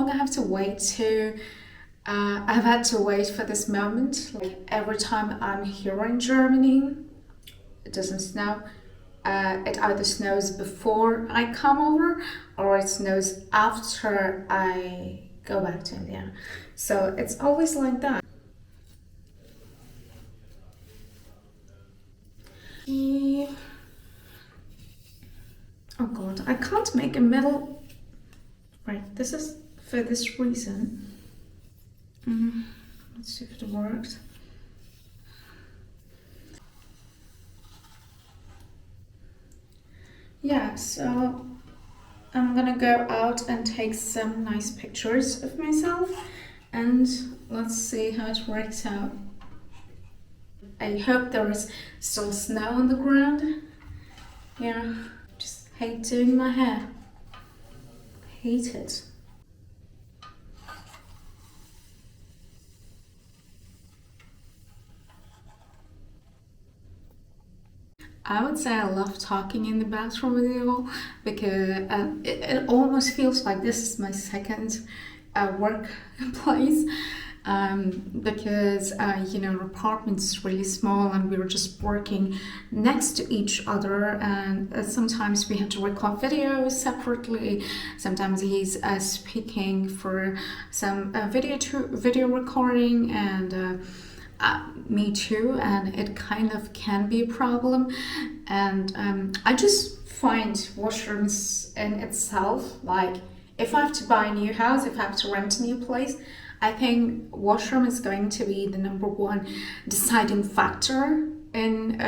long I have to wait to I've had to wait for this moment. Like every time I'm here in Germany, it doesn't snow. It either snows before I come over or it snows after I go back to India. So it's always like that. Oh god, I can't make a middle. Right, this is for this reason. Let's see if it worked. Yeah, so I'm gonna go out and take some nice pictures of myself and let's see how it works out. I hope there is still snow on the ground. Yeah, just hate doing my hair. Hate it. I would say I love talking in the bathroom with you all because it almost feels like this is my second work place because our apartment is really small and we were just working next to each other, and sometimes we have to record videos separately. Sometimes he's speaking for some video recording and me too, and it kind of can be a problem. And I just find washrooms in itself, like if I have to buy a new house, if I have to rent a new place, I think washroom is going to be the number one deciding factor in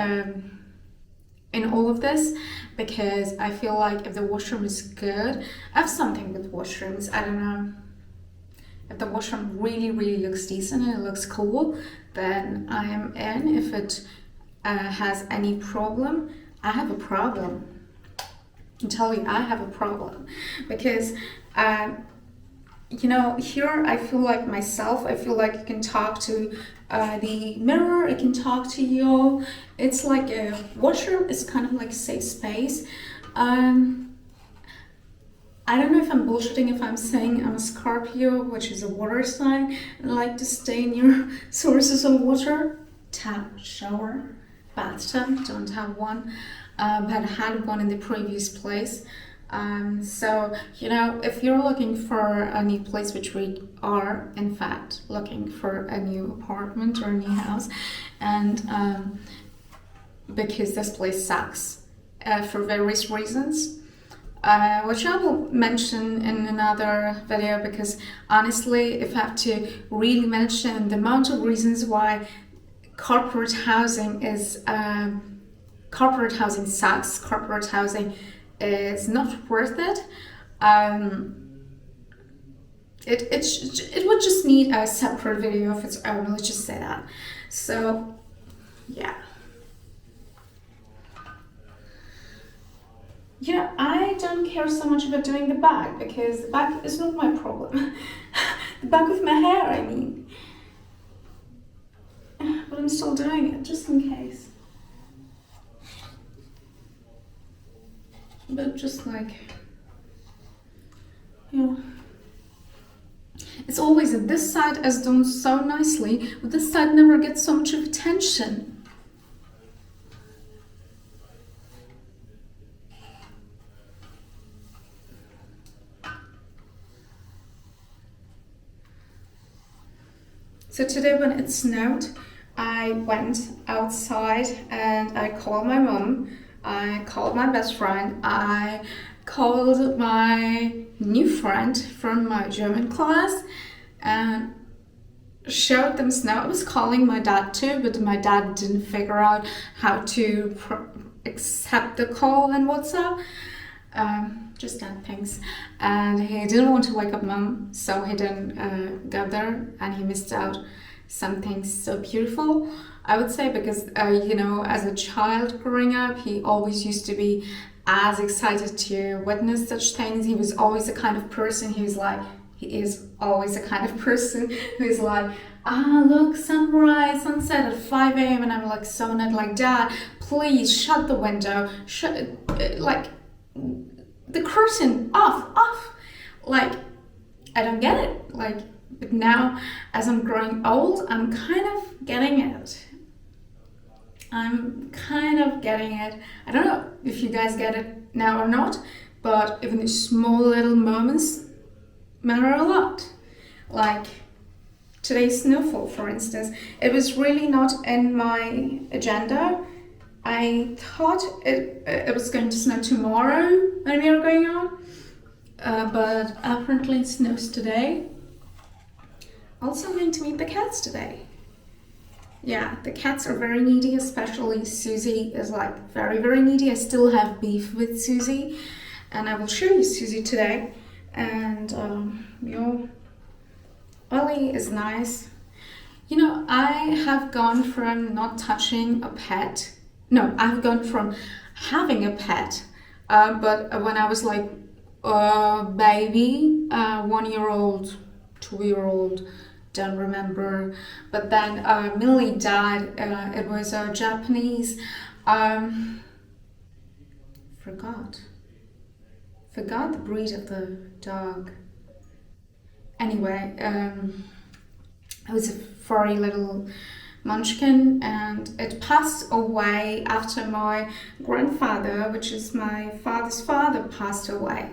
all of this, because I feel like if the washroom is good, I have something with washrooms, I don't know. If the washroom really, really looks decent and it looks cool, then I am in. If it has any problem, I have a problem. I tell you, I have a problem because, here I feel like myself. I feel like I can talk to the mirror. I can talk to you. It's like a washroom is kind of like a safe space. I don't know if I'm bullshitting if I'm saying I'm a Scorpio, which is a water sign, and I like to stay near sources of water. Tap, shower, bathtub, don't have one, but I had one in the previous place. So, if you're looking for a new place, which we are, in fact, looking for a new apartment or a new house, and because this place sucks for various reasons, which I will mention in another video, because honestly, if I have to really mention the amount of reasons why corporate housing sucks, corporate housing is not worth it, it would just need a separate video of its own, let's just say that. So, yeah. I don't care so much about doing the back because the back is not my problem. The back of my hair, I mean. But I'm still doing it just in case. But just like, it's always that this side is done so nicely, but this side never gets so much of attention. So today when it snowed, I went outside and I called my mom, I called my best friend, I called my new friend from my German class and showed them snow. I was calling my dad too, but my dad didn't figure out how to accept the call in WhatsApp. Just that things, and he didn't want to wake up mom, so he didn't go there, and he missed out something so beautiful, I would say, because as a child growing up, he always used to be as excited to witness such things. He was always the kind of person he is always the kind of person who's like, look, sunrise, sunset at 5 a.m. and I'm like so not like, Dad, please shut the window, shut the curtain off, like I don't get it. Like, but now as I'm growing old, I'm kind of getting it. I'm kind of getting it. I don't know if you guys get it now or not, but even the small little moments matter a lot. Like today's snowfall, for instance, it was really not in my agenda. I thought it was going to snow tomorrow when we were going out, but apparently it snows today. Also, I'm going to meet the cats today. Yeah, the cats are very needy, especially Susie is like very, very needy. I still have beef with Susie, and I will show you Susie today. And Ollie is nice. You know, I have gone from not touching a pet. No, I've gone from having a pet, but when I was like a baby, 1 year old, 2 year old, don't remember. But then Millie died. It was a Japanese. Forgot the breed of the dog. Anyway, it was a furry little munchkin, and it passed away after my grandfather, which is my father's father, passed away.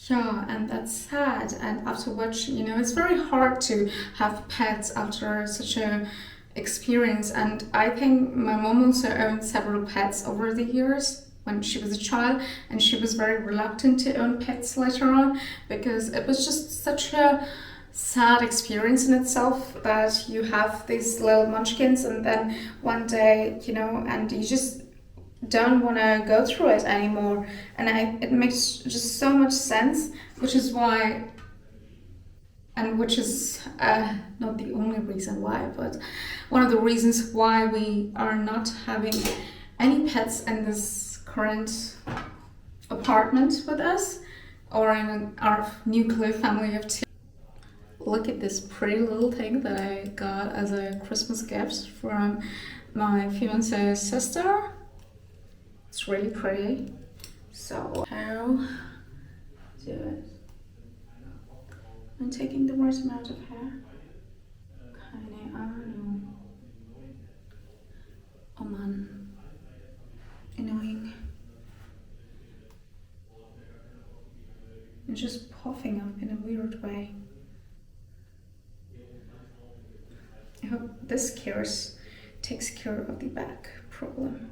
Yeah, and that's sad. And after which, you know, it's very hard to have pets after such a experience. And I think my mom also owned several pets over the years when she was a child, and she was very reluctant to own pets later on because it was just such a sad experience in itself that you have these little munchkins and then one day, you know, and you just don't want to go through it anymore. And it makes just so much sense, which is why, and which is not the only reason why, but one of the reasons why we are not having any pets in this current apartment with us or in our nuclear family of two. Look at this pretty little thing that I got as a Christmas gift from my fiance's sister. It's really pretty. So how do it? I'm taking the right amount of hair. Keine Ahnung. Oh man. Annoying. It's just puffing up in a weird way. I hope this takes care of the back problem.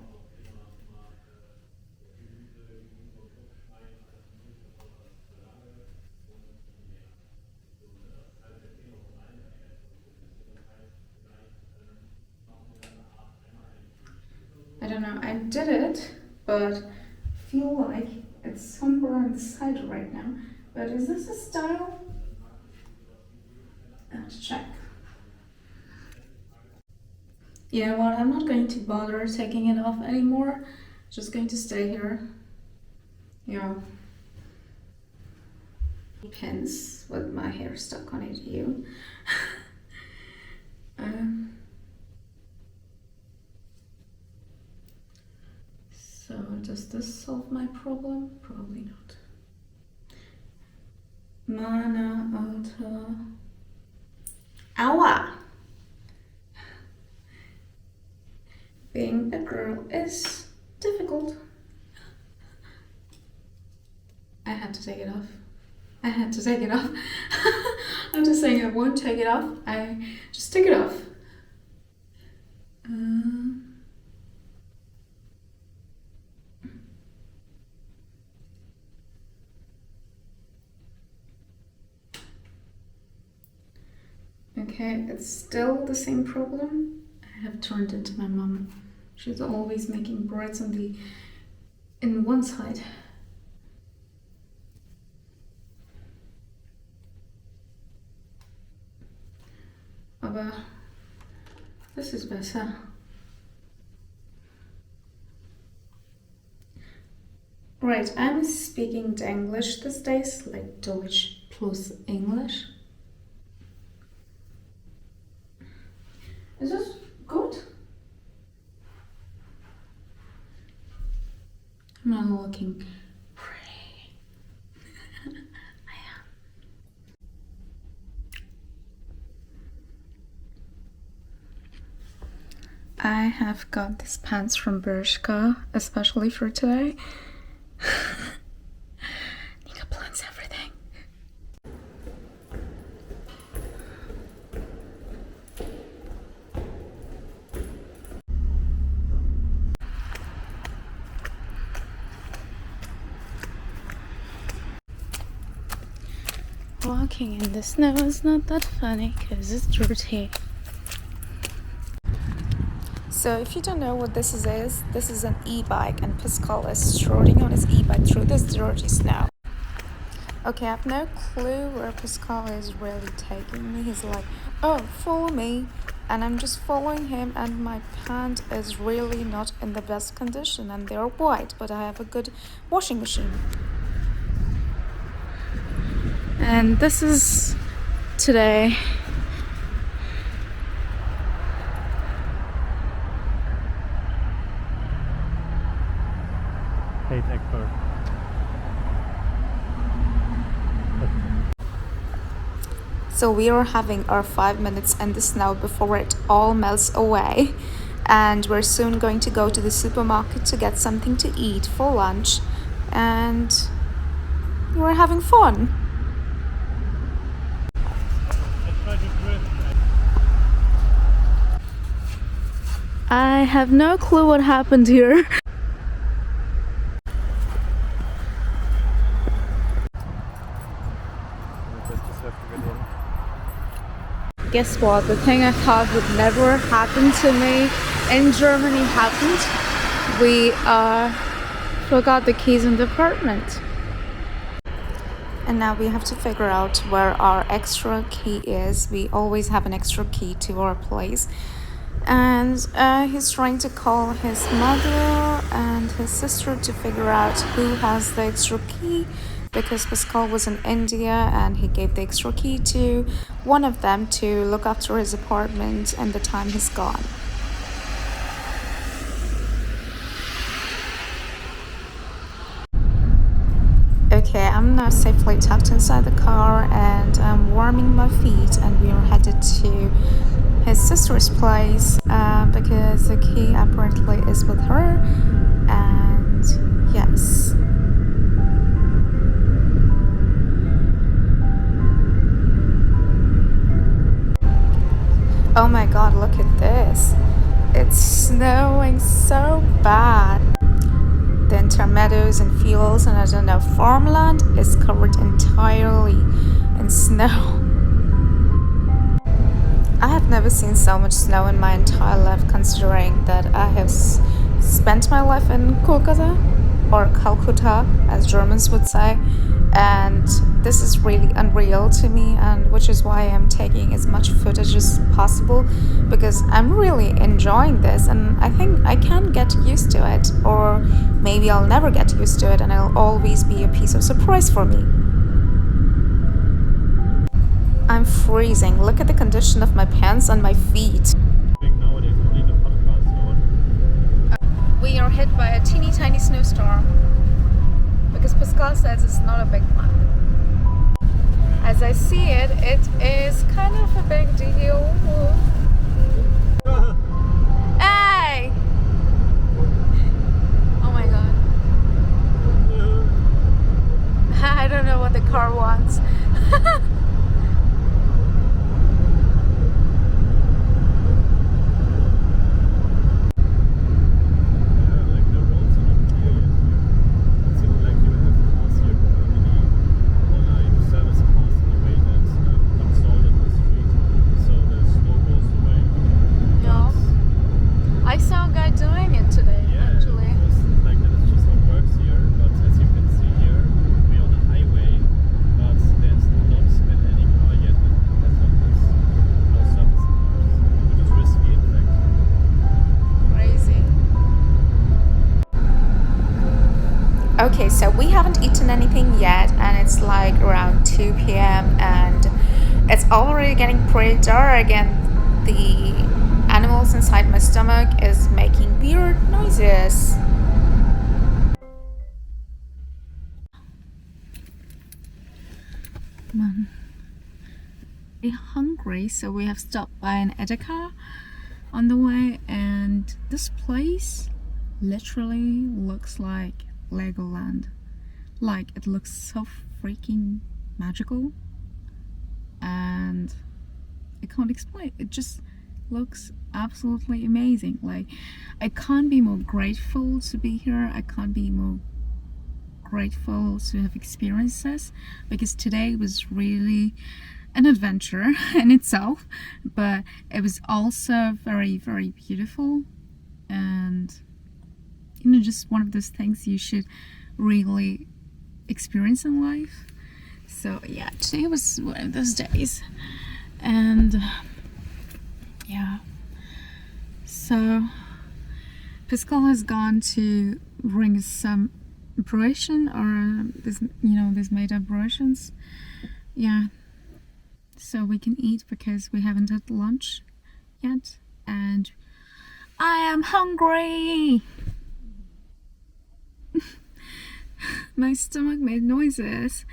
I don't know, I did it, but I feel like it's somewhere on the side right now. But is this a style? I have to check. You know what, I'm not going to bother taking it off anymore. It's just going to stay here. Yeah. Pins with my hair stuck on it, you. So does this solve my problem? Probably not. Mana alta. Aua! Being a girl is difficult. I had to take it off. I'm just saying I won't take it off. I just took it off. Okay, it's still the same problem. I have turned into my mom. She's always making braids in one side. Aber this is besser. Right, I'm speaking English these days, like Deutsch plus English. Is this good? I'm not looking pretty. I have got these pants from Bershka, especially for today. Nika plans everything. Walking in the snow is not that funny because it's dirty. So if you don't know what this is an e-bike, and Pascal is strolling on his e-bike through this dirty snow. Okay, I have no clue where Pascal is really taking me. He's like, oh, follow me. And I'm just following him, and my pant is really not in the best condition, and they're white, but I have a good washing machine. And this is today. Hate Eckberg. So we are having our 5 minutes in the snow before it all melts away, and we're soon going to go to the supermarket to get something to eat for lunch, and we're having fun. I have no clue what happened here. Guess what? The thing I thought would never happen to me in Germany happened. We forgot the keys in the apartment. And now we have to figure out where our extra key is. We always have an extra key to our place. And he's trying to call his mother and his sister to figure out who has the extra key, because Pascal was in India and he gave the extra key to one of them to look after his apartment and the time he's gone. Okay, I'm now safely tucked inside the car and I'm warming my feet, and we are headed to his sister's place because the key apparently is with her. And yes. Oh my god, look at this. It's snowing so bad. The entire meadows and fields and I don't know, farmland is covered entirely in snow. I have never seen so much snow in my entire life, considering that I have spent my life in Kolkata, or Calcutta as Germans would say, and this is really unreal to me, and which is why I'm taking as much footage as possible, because I'm really enjoying this and I think I can get used to it, or maybe I'll never get used to it and it'll always be a piece of surprise for me. I'm freezing. Look at the condition of my pants and my feet. We are hit by a teeny tiny snowstorm because Pascal says it's not a big one. As I see it, it is kind of a big deal. Hey! Oh my god. I don't know what the car wants. Okay, so we haven't eaten anything yet, and it's like around 2 p.m. and it's already getting pretty dark, and the animals inside my stomach is making weird noises. We're hungry, so we have stopped by an Edeka on the way, and this place literally looks like Legoland. Like, it looks so freaking magical, and I can't explain. It just looks absolutely amazing. Like, I can't be more grateful to be here. I can't be more grateful to have experienced this, because today was really an adventure in itself, but it was also very, very beautiful, and just one of those things you should really experience in life. So yeah, today was one of those days, and yeah, so Pascal has gone to bring us some Croatian, or this made up Croatians. Yeah, so we can eat because we haven't had lunch yet, and I am hungry. My stomach made noises.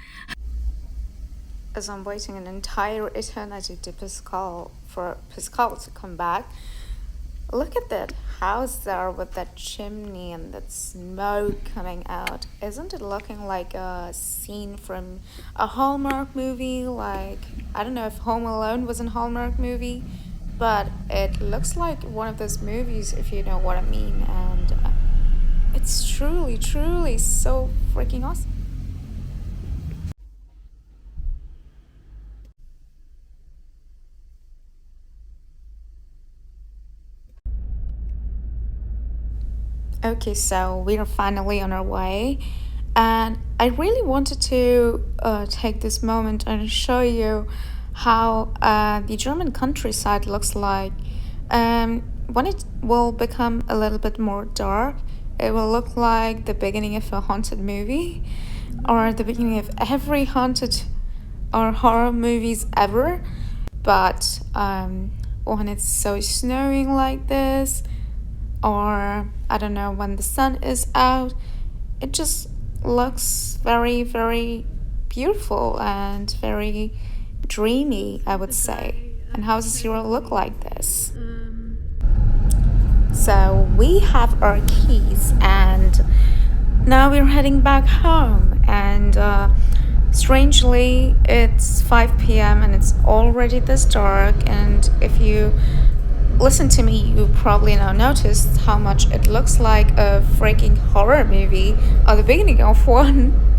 As I'm waiting an entire eternity for Pascal to come back, look at that house there with that chimney and that smoke coming out. Isn't it looking like a scene from a Hallmark movie? Like, I don't know if Home Alone was a Hallmark movie, but it looks like one of those movies, if you know what I mean. And it's truly, truly so freaking awesome. Okay, so we are finally on our way, and I really wanted to take this moment and show you how the German countryside looks like. When it will become a little bit more dark, it will look like the beginning of a haunted movie, or the beginning of every haunted or horror movies ever. But when it's so snowing like this, or I don't know, when the sun is out, it just looks very, very beautiful and very dreamy, I would say. And houses here look like this. So we have our keys, and now we're heading back home. And strangely, it's 5 p.m. and it's already this dark. And if you listen to me, you probably now noticed how much it looks like a freaking horror movie or the beginning of one.